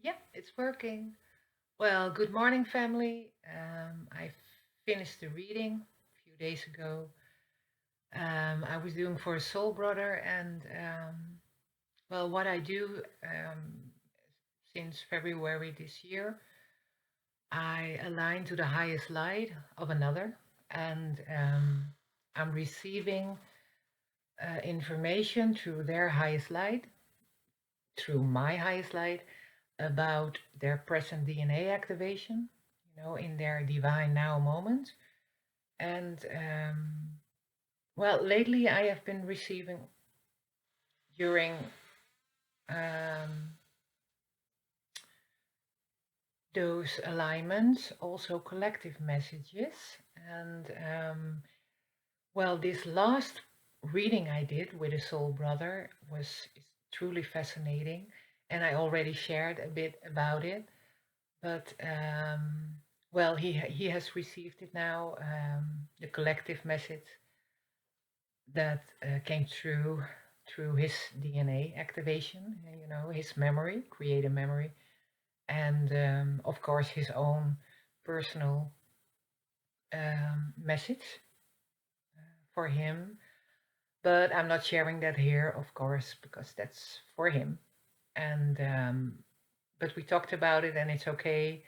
Yeah, it's working. Well, good morning, family. I finished the reading a few days ago. I was doing for a soul brother, and well, what I do since February this year, I align to the highest light of another, and I'm receiving information through their highest light, through my highest light, about their present DNA activation, in their divine now moment. And well, lately I have been receiving during um, those alignments also collective messages. And well, this last reading I did with a soul brother was truly fascinating. And I already shared a bit about it. But well, he has received it now, the collective message that came through his DNA activation, his memory, create a memory, and of course his own personal message for him. But I'm not sharing that here, of course, because that's for him. And but we talked about it, and it's okay,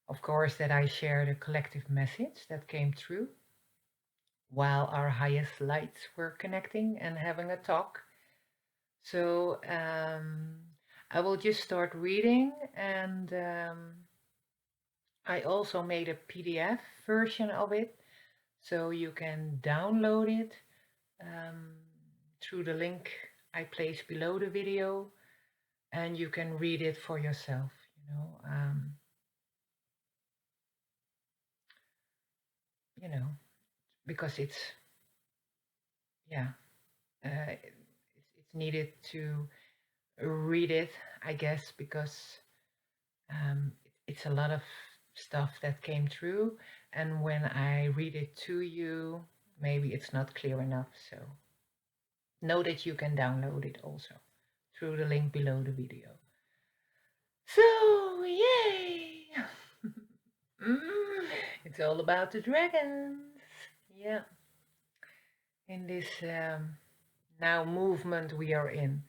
of course, that I shared a collective message that came through while our highest lights were connecting and having a talk. So I will just start reading, and I also made a PDF version of it, so you can download it um, through the link I place below the video, and you can read it for yourself. You know, because it's yeah, it's needed to read it, I guess, because it's a lot of stuff that came through, and when I read it to you, maybe it's not clear enough. So know that you can download it also through the link below the video. So yay! It's all about the dragons. Yeah, in this now movement we are in.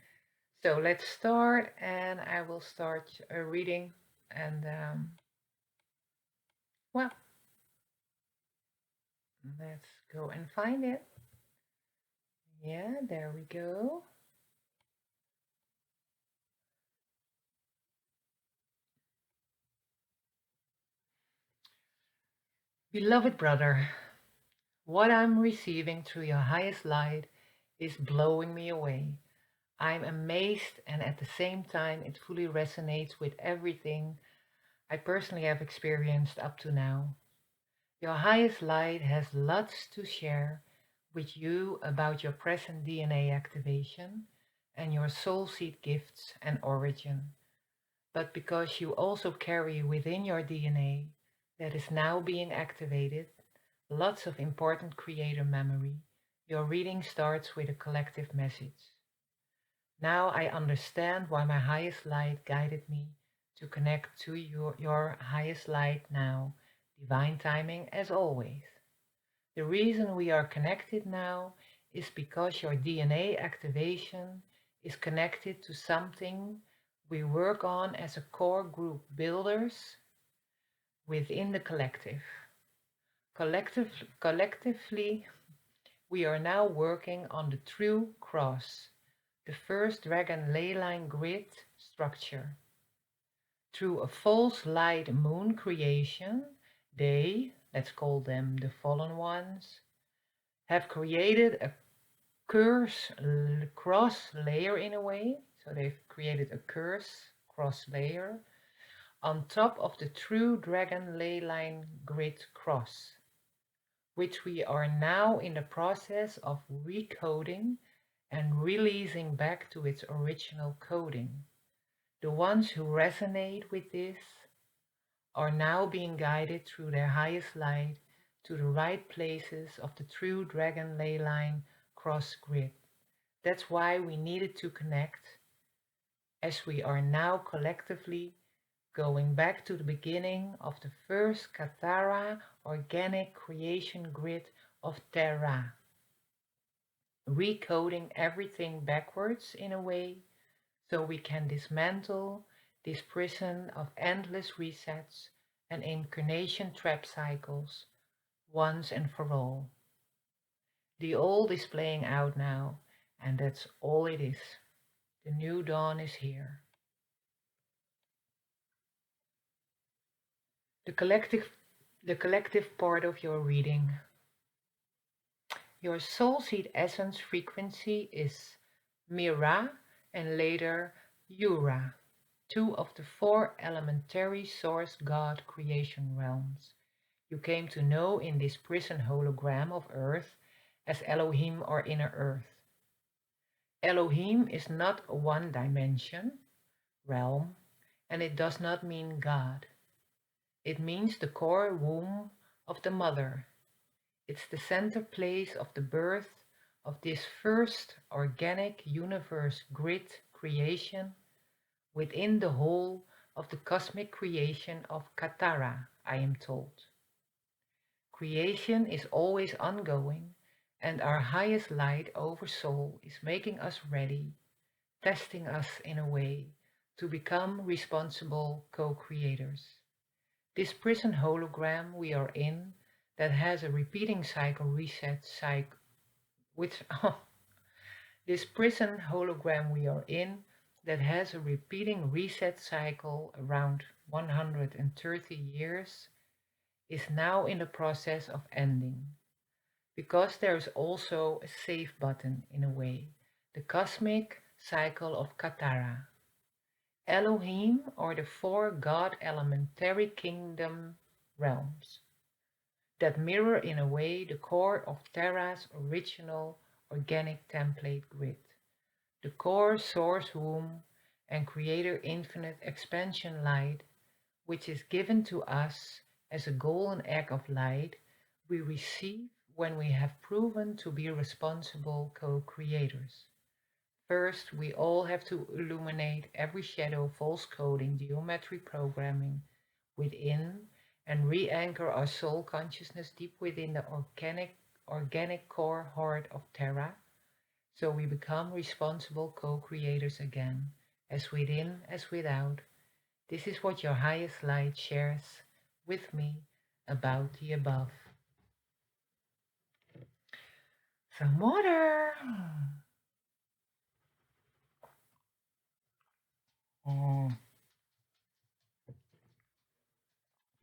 So let's start, and I will start reading, and well, let's go and find it. Yeah, there we go. Beloved brother, what I'm receiving through your highest light is blowing me away. I'm amazed, and at the same time, it fully resonates with everything I personally have experienced up to now. Your highest light has lots to share with you about your present DNA activation and your soul seed gifts and origin. But because you also carry within your DNA that is now being activated lots of important creator memory, your reading starts with a collective message. Now I understand why my highest light guided me to connect to your highest light now, divine timing as always. The reason we are connected now is because your DNA activation is connected to something we work on as a core group builders within the collective. Collectively, we are now working on the true cross, the first dragon ley line grid structure. Through a false light moon creation, they, let's call them the fallen ones, have created a curse cross layer in a way. So they've created a curse cross layer on top of the true dragon ley line grid cross, which we are now in the process of recoding and releasing back to its original coding. The ones who resonate with this are now being guided through their highest light to the right places of the true dragon ley line cross grid. That's why we needed to connect, as we are now collectively going back to the beginning of the first Cathara organic creation grid of Te-Rha, recoding everything backwards in a way so we can dismantle this prison of endless resets and incarnation trap cycles once and for all. The old is playing out now, and that's all it is. The new dawn is here. The collective, the collective part of your reading. Your soul seed essence frequency is Mira and later Yura, two of the four elementary source God creation realms you came to know in this prison hologram of Earth as Elohim or Inner Earth. Elohim is not a one dimension realm, and it does not mean God. It means the core womb of the mother. It's the center place of the birth of this first organic universe grid creation within the whole of the cosmic creation of Cathara, I am told. Creation is always ongoing, and our highest light over soul is making us ready, testing us in a way to become responsible co-creators. This prison hologram we are in that has a repeating cycle reset cycle, which this prison hologram we are in that has a repeating reset cycle around 130 years is now in the process of ending. Because there is also a save button in a way, the cosmic cycle of Cathara. Elohim or the four God elementary kingdom realms that mirror in a way the core of Terra's original organic template grid, the core source womb and creator infinite expansion light, which is given to us as a golden egg of light we receive when we have proven to be responsible co-creators. First, we all have to illuminate every shadow false coding geometry programming within and re-anchor our soul consciousness deep within the organic core heart of Terra, so we become responsible co-creators again, as within as without. This is what your highest light shares with me about the above. Some water. Oh,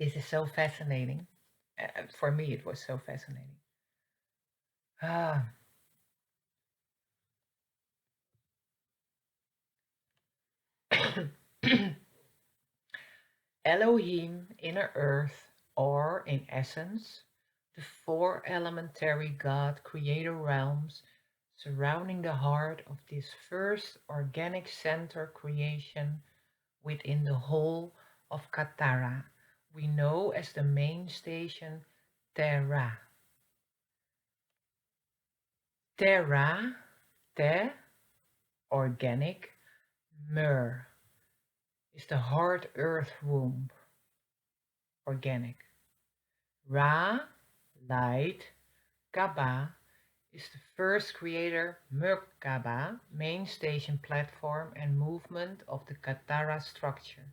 this is so fascinating. For me, it was so fascinating. Ah, Elohim, inner earth, or in essence, the four elementary God creator realms surrounding the heart of this first organic center creation within the whole of Cathara, we know as the main station Te-Rha. Te-Rha, Te, organic, Mer, is the heart earth womb, organic. Ra, light, Kaba is the first creator Merkaba, main station platform and movement of the Cathara structure.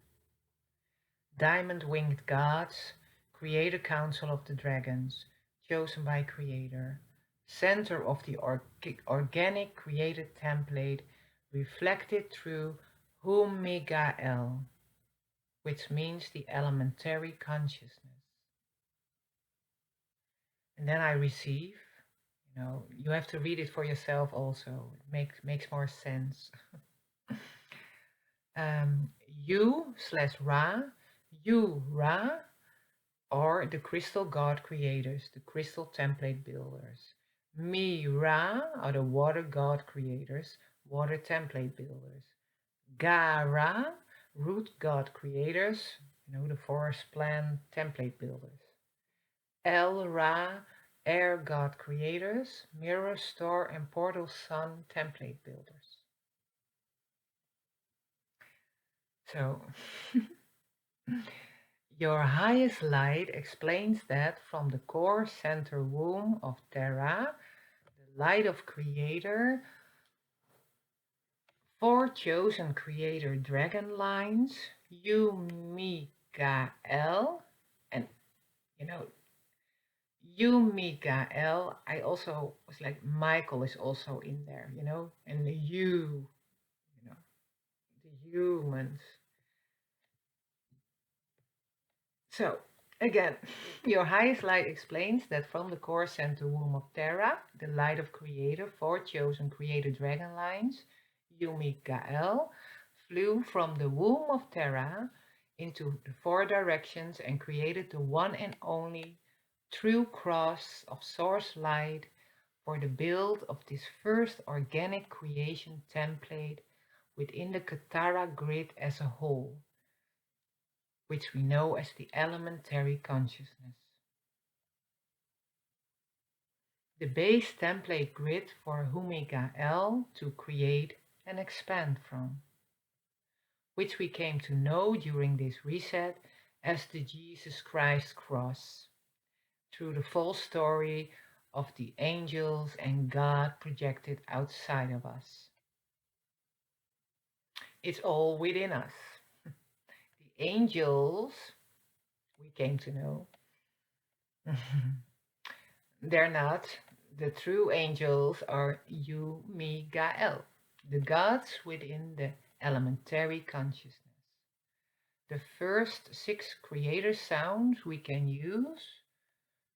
Diamond-winged gods, creator council of the dragons, chosen by creator, center of the organic created template, reflected through Humigael, which means the elementary consciousness. And then I receive, you have to read it for yourself also. It makes more sense. U/Ra, you, Ra, are the crystal god creators, the crystal template builders. Me, Ra, are the water god creators, water template builders. Ga, Ra, root god creators, the forest plant template builders. El, Ra, air god creators, mirror, star, and portal sun template builders. So Your highest light explains that from the core center womb of Te-Rha, the light of Creator, four chosen Creator dragon lines, you, Mikael, and you know, you, Mikael, I also was like, Michael is also in there, and you know, the humans. So, again, your highest light explains that from the core center womb of Te-Rha, the light of Creator, four chosen Creator dragon lines, Yumikael, flew from the womb of Te-Rha into the four directions and created the one and only true cross of source light for the build of this first organic creation template within the Cathara grid as a whole, which we know as the elementary consciousness. The base template grid for Omega L to create and expand from, which we came to know during this reset as the Jesus Christ cross, through the full story of the angels and God projected outside of us. It's all within us. The angels, we came to know, they're not. The true angels are you, me, Gael, the gods within the elementary consciousness. The first six creator sounds we can use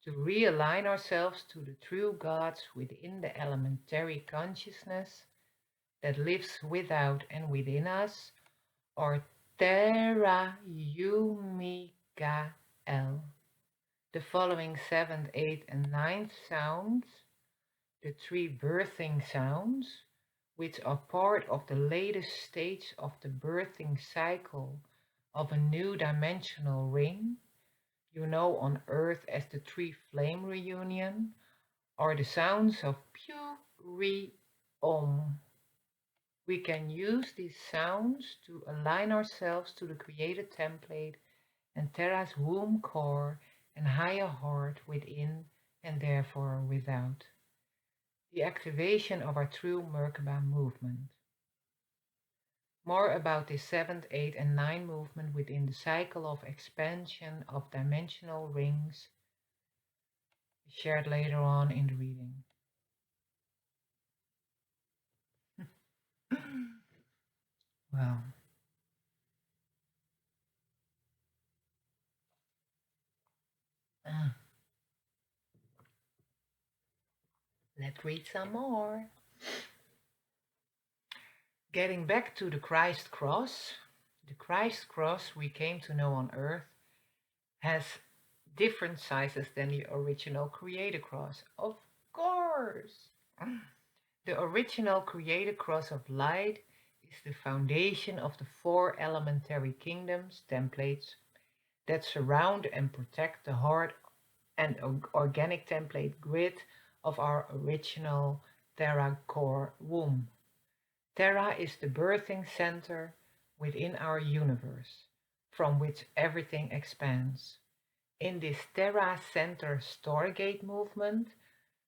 to realign ourselves to the true gods within the elementary consciousness that lives without and within us are Te-Rha, you, me, Gael. The following seventh, eighth, and ninth sounds, the three birthing sounds, which are part of the latest stage of the birthing cycle of a new dimensional ring, on Earth as the three flame reunion, are the sounds of Pu, Ri, Om. We can use these sounds to align ourselves to the created template and Te-Rha's womb core and higher heart within and therefore without. The activation of our true Merkaba movement. More about this 7th, 8th, and 9 movement within the cycle of expansion of dimensional rings shared later on in the reading. Well, let's read some more. Getting back to the Christ cross, the Christ cross we came to know on Earth has different sizes than the original Creator cross. Of course! The original Creator cross of light is the foundation of the four elementary kingdoms templates that surround and protect the heart and organic template grid of our original Te-Rha core womb. Te-Rha is the birthing center within our universe, from which everything expands. In this Te-Rha center Stargate movement,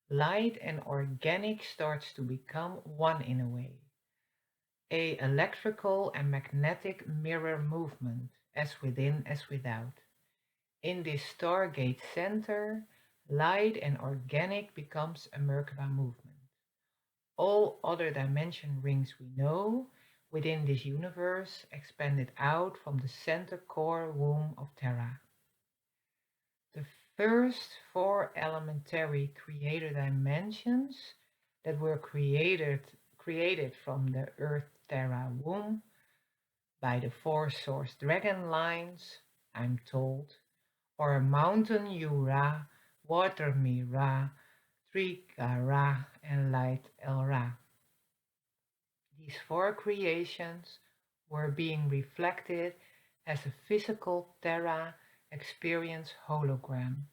light and organic starts to become one in a way. A electrical and magnetic mirror movement, as within as without. In this Stargate center, light and organic becomes a Merkaba movement. All other dimension rings we know within this universe expanded out from the center core womb of Te-Rha. The first four elementary creator dimensions that were created from the Earth Te-Rha womb by the four source dragon lines, I'm told, or mountain Yu-Ra, water Mi-Ra, Tree-Ga-Ra, and light El-Ra. These four creations were being reflected as a physical Te-Rha experience hologram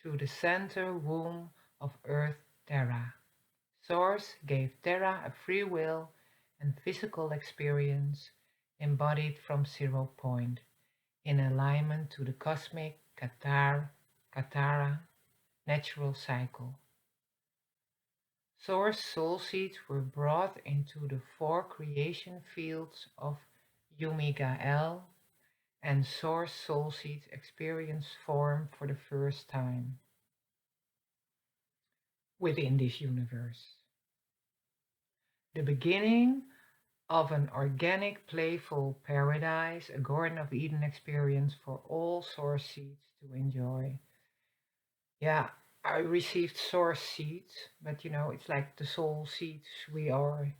through the center womb of Earth Te-Rha. Source gave Te-Rha a free will and physical experience embodied from 0 point in alignment to the cosmic Cathara natural cycle. Source soul seeds were brought into the four creation fields of Yumigael, and source soul seeds experience form for the first time within this universe. The beginning of an organic, playful paradise, a Garden of Eden experience for all source seeds to enjoy. Yeah, I received source seeds, but it's like the soul seeds we are,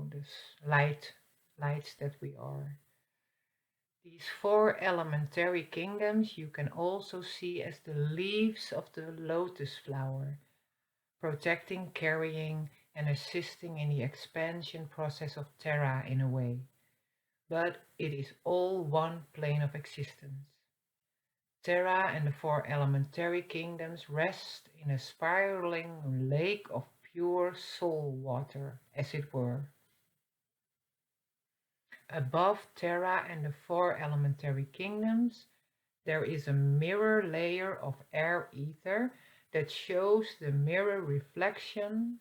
this lights that we are. These four elementary kingdoms you can also see as the leaves of the lotus flower, protecting, carrying, and assisting in the expansion process of Terra in a way. But it is all one plane of existence. Terra and the four elementary kingdoms rest in a spiraling lake of pure soul water, as it were. Above Terra and the four elementary kingdoms, there is a mirror layer of air ether that shows the mirror reflection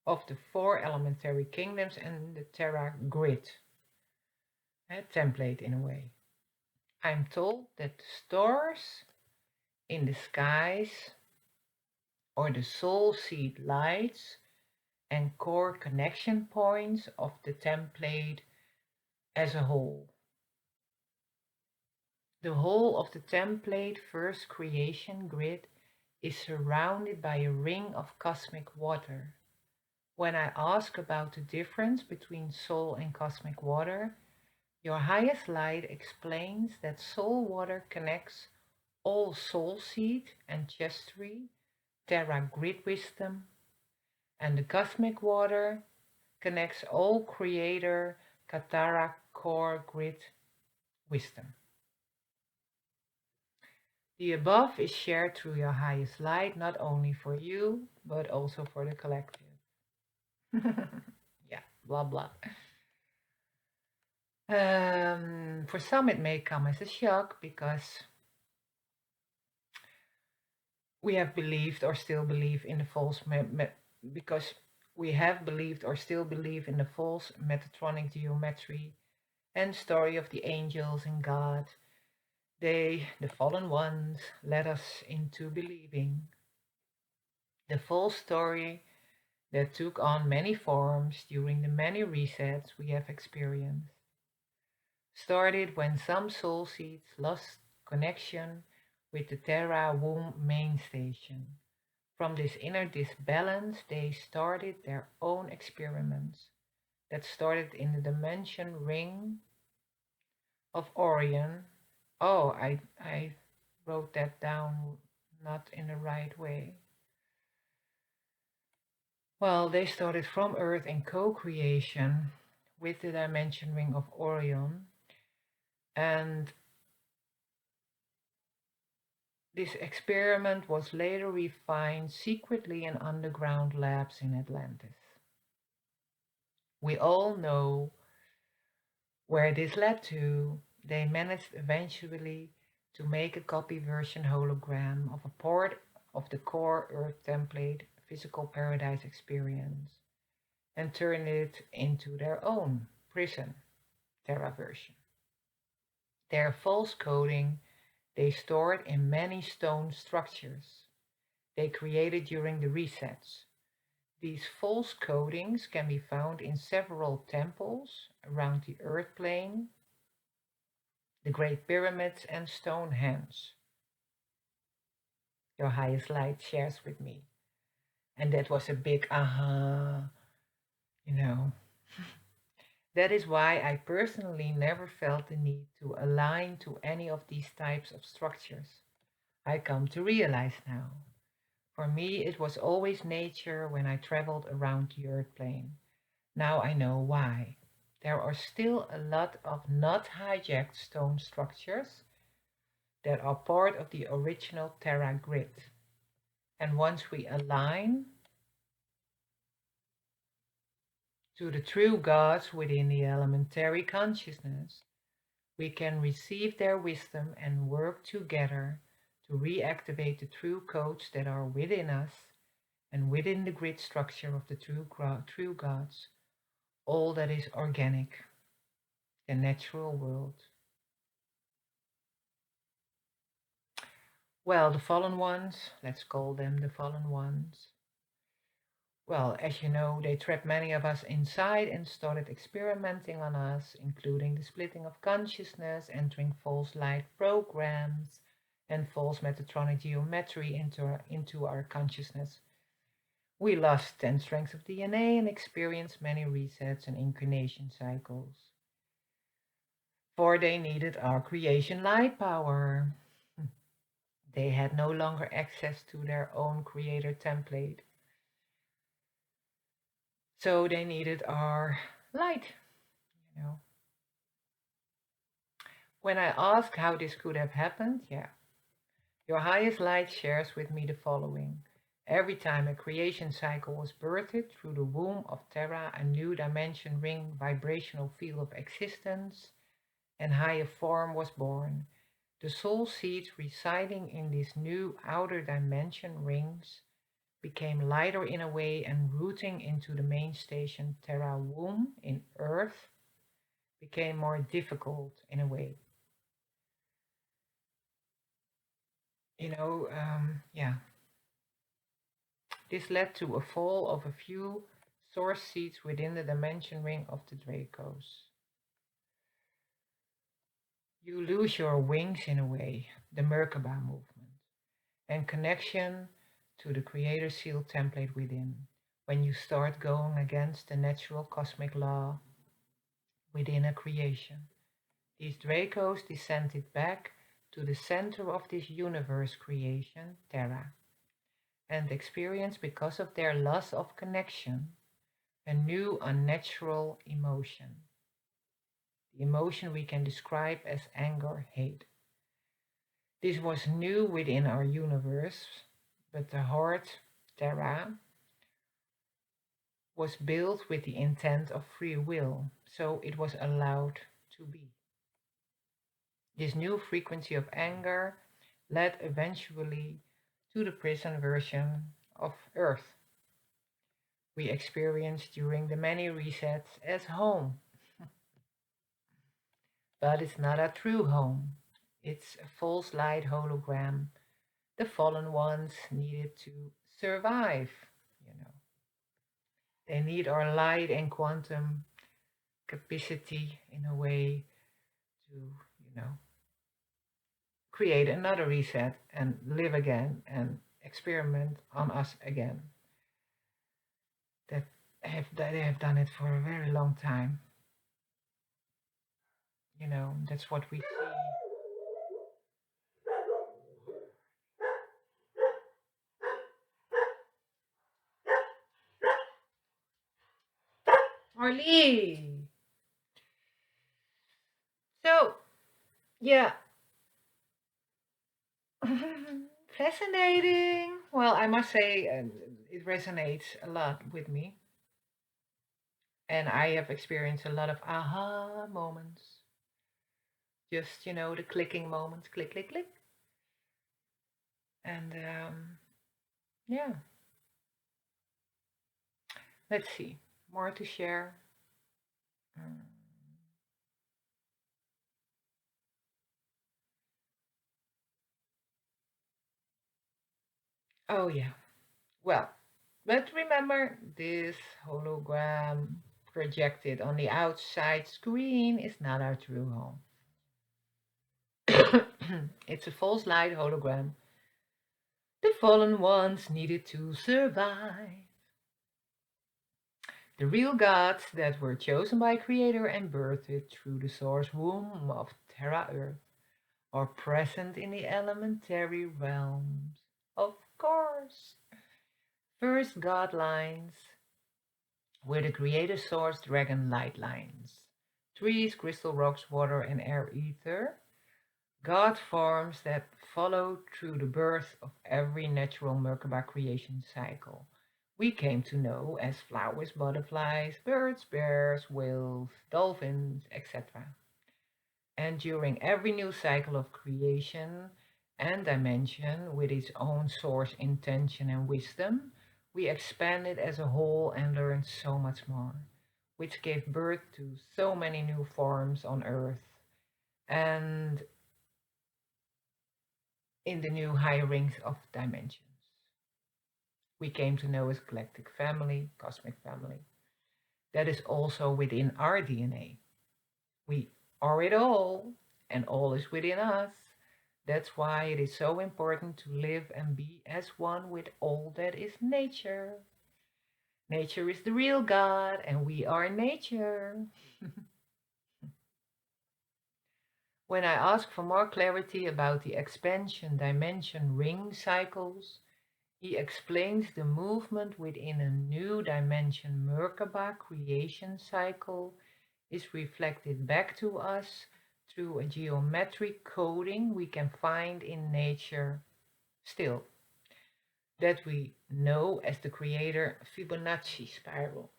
of the four elementary kingdoms and the Terra grid, a template in a way. I'm told that the stars in the skies or the soul seed lights and core connection points of the template as a whole. The whole of the template first creation grid is surrounded by a ring of cosmic water. When I ask about the difference between soul and cosmic water, your highest light explains that soul water connects all soul seed and chest tree, Terra grid wisdom, and the cosmic water connects all creator, Cathara core grid wisdom. The above is shared through your highest light, not only for you, but also for the collective. Yeah, blah blah. For some, it may come as a shock because we have believed or still believe in the false because we have believed or still believe in the false Metatronic geometry and story of the angels and God. They, the fallen ones, led us into believing the false story that took on many forms during the many resets we have experienced. Started when some soul seeds lost connection with the Te-Rha womb mainstation. From this inner disbalance, they started their own experiments that started in the dimension ring of Orion. Oh, I wrote that down not in the right way. Well, they started from Earth in co-creation with the dimension ring of Orion, and this experiment was later refined secretly in underground labs in Atlantis. We all know where this led to. They managed eventually to make a copy version hologram of a part of the core Earth template physical paradise experience and turn it into their own prison Terra version. Their false coding they stored in many stone structures they created during the resets. These false codings can be found in several temples around the Earth plane, the Great Pyramids, and Stonehenge. Your highest light shares with me. And that was a big aha, you know. That is why I personally never felt the need to align to any of these types of structures. I come to realize now. For me, it was always nature when I traveled around the Earth plane. Now I know why. There are still a lot of not hijacked stone structures that are part of the original Terra grid. And once we align to the true gods within the elementary consciousness, we can receive their wisdom and work together to reactivate the true codes that are within us and within the grid structure of the true gods, all that is organic, the natural world. Well, the fallen ones, let's call them the fallen ones. Well, as you know, they trapped many of us inside and started experimenting on us, including the splitting of consciousness, entering false light programs, and false metatronic geometry into our consciousness. We lost 10 strands of DNA and experienced many resets and incarnation cycles. For they needed our creation light power. They had no longer access to their own creator template. So they needed our light, you know. When I ask how this could have happened, yeah, your highest light shares with me the following. Every time a creation cycle was birthed through the womb of Te-Rha, a new dimension ring vibrational field of existence and higher form was born. The soul seeds residing in these new outer dimension rings became lighter in a way and rooting into the main station Te-Rha womb in Earth became more difficult in a way. Yeah, this led to a fall of a few source seeds within the dimension ring of the Dracos. You lose your wings in a way, the Merkaba movement, and connection to the creator seal template within. When you start going against the natural cosmic law within a creation, these Dracos descended back to the center of this universe creation, Te-Rha, and experienced, because of their loss of connection, a new unnatural emotion. The emotion we can describe as anger, hate. This was new within our universe, but the heart, Te-Rha, was built with the intent of free will, so it was allowed to be. This new frequency of anger led eventually to the prison version of Earth we experienced during the many resets as home. But it's not a true home. It's a false light hologram. The fallen ones needed to survive, you know. They need our light and quantum capacity in a way to, create another reset and live again and experiment on us again. They have done it for a very long time. That's what we see. Marley! So, yeah. Fascinating. Well, I must say, it resonates a lot with me. And I have experienced a lot of aha moments. Just, the clicking moments, click, click, click. And yeah, let's see. More to share. Mm. Oh, yeah. Well, but remember, this hologram projected on the outside screen is not our true home. It's a false light hologram. The fallen ones needed to survive. The real gods that were chosen by Creator and birthed through the source womb of Terra Earth are present in the elementary realms. Of course. First God lines were the Creator source dragon light lines. Trees, crystal rocks, water, and air ether. God forms that follow through the birth of every natural Merkaba creation cycle we came to know as flowers, butterflies, birds, bears, whales, dolphins, etc. And during every new cycle of creation and dimension, with its own source, intention, and wisdom, we expand it as a whole and learn so much more, which gave birth to so many new forms on Earth and in the new higher rings of dimensions. We came to know as galactic family, cosmic family. That is also within our DNA. We are it all, and all is within us. That's why it is so important to live and be as one with all that is nature. Nature is the real God, and we are nature. When I ask for more clarity about the expansion dimension ring cycles, he explains the movement within a new dimension Merkaba creation cycle is reflected back to us through a geometric coding we can find in nature still, that we know as the creator Fibonacci spiral.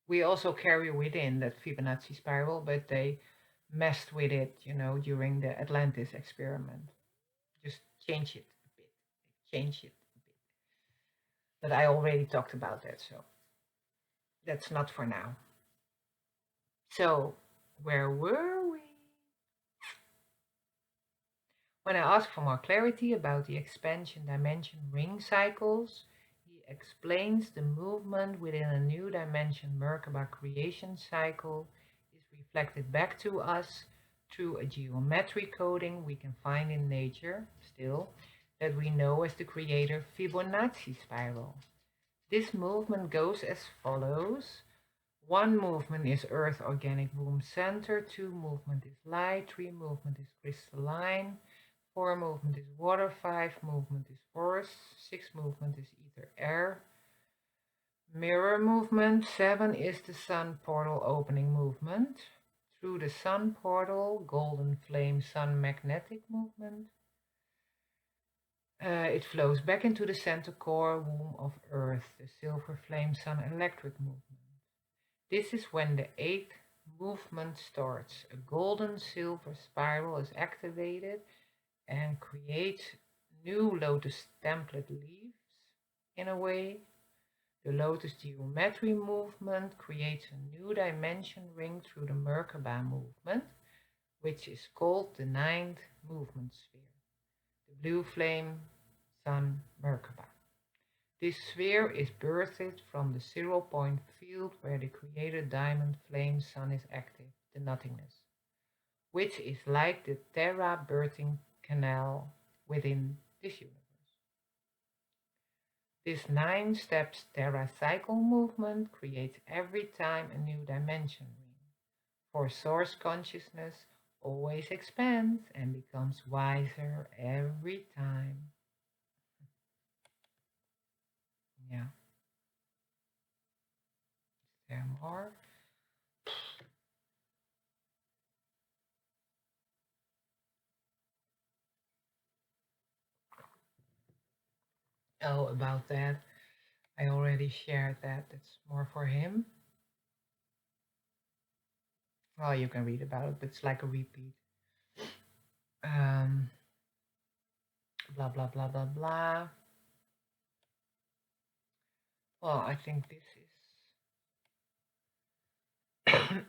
We also carry within that Fibonacci spiral, but they messed with it, during the Atlantis experiment. Just change it a bit. Change it a bit. But I already talked about that, so that's not for now. So, where were we? When I asked for more clarity about the expansion dimension ring cycles, he explains the movement within a new dimension Merkaba creation cycle is reflected back to us through a geometric coding we can find in nature still, that we know as the creator Fibonacci spiral. This movement goes as follows. One movement is Earth organic womb center, two movement is light, three movement is crystalline, 4 movement is water, 5 movement is forest, 6 movement is ether air. Mirror movement, 7 is the sun portal opening movement. Through the sun portal, golden flame sun magnetic movement. It flows back into the center core womb of Earth, the silver flame sun electric movement. This is when the 8th movement starts. A golden silver spiral is activated and create new lotus template leaves in a way. The lotus geometry movement creates a new dimension ring through the Merkaba movement, which is called the 9th movement sphere, the blue flame sun Merkaba. This sphere is birthed from the 0 point field where the created diamond flame sun is active, the nothingness, which is like the Te-Rha birthing canal within this universe. This 9 steps Te-Rha cycle movement creates every time a new dimension ring. For source consciousness always expands and becomes wiser every time. Yeah. Is there more? Oh, about that. I already shared that. That's more for him. Well, you can read about it, but it's like a repeat. Um, blah, blah, blah, blah, blah. Well, I think this is,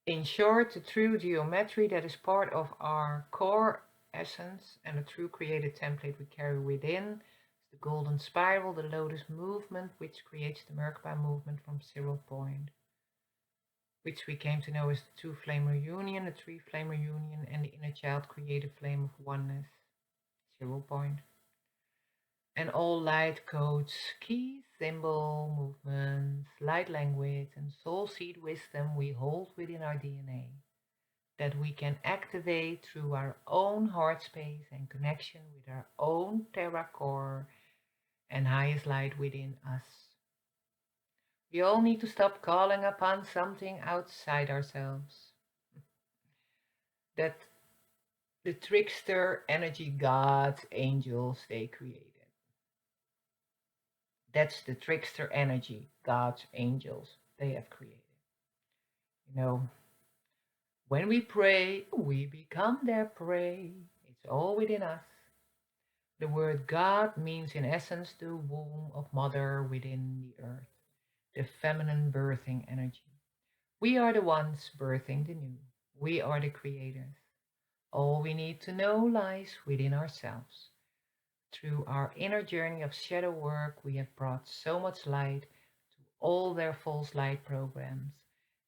in short, the true geometry that is part of our core essence and the true created template we carry within is the golden spiral, the lotus movement, which creates the Merkaba movement from 0 point, which we came to know as the two flame reunion, the three flame reunion, and the inner child creative flame of oneness, 0 point. And all light codes, keys, symbol, movements, light language, and soul seed wisdom we hold within our DNA that we can activate through our own heart space and connection with our own Te-Rha core and highest light within us. We all need to stop calling upon something outside ourselves. That the trickster energy gods, angels they created. That's the trickster energy God's angels they have created. You know, when we pray, we become their prey. It's all within us. The word God means in essence the womb of mother within the earth, the feminine birthing energy. We are the ones birthing the new. We are the creators. All we need to know lies within ourselves. Through our inner journey of shadow work, we have brought so much light to all their false light programs,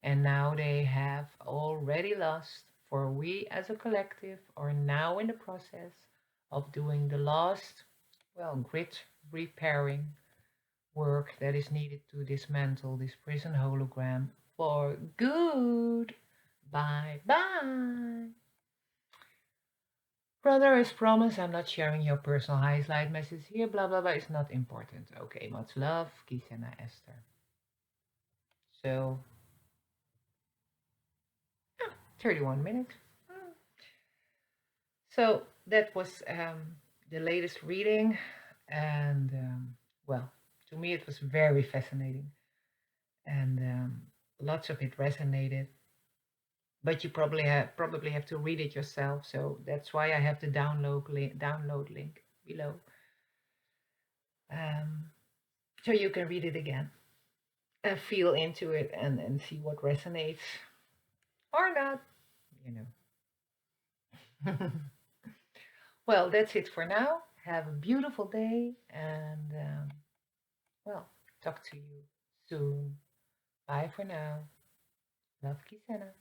and now they have already lost, for we as a collective are now in the process of doing the last, well, grit repairing work that is needed to dismantle this prison hologram for good. Bye bye. Brother, as promised, I'm not sharing your personal highlight message here. Blah blah blah. It's not important. Okay, much love, Kisena Esther. So, yeah, 31 minutes. So that was the latest reading, and well, to me it was very fascinating, and lots of it resonated. But you probably have to read it yourself, so that's why I have the download link below, um, so you can read it again and feel into it and see what resonates or not, you know. Well, that's it for now. Have a beautiful day, and well, talk to you soon. Bye for now. Love, Kisena.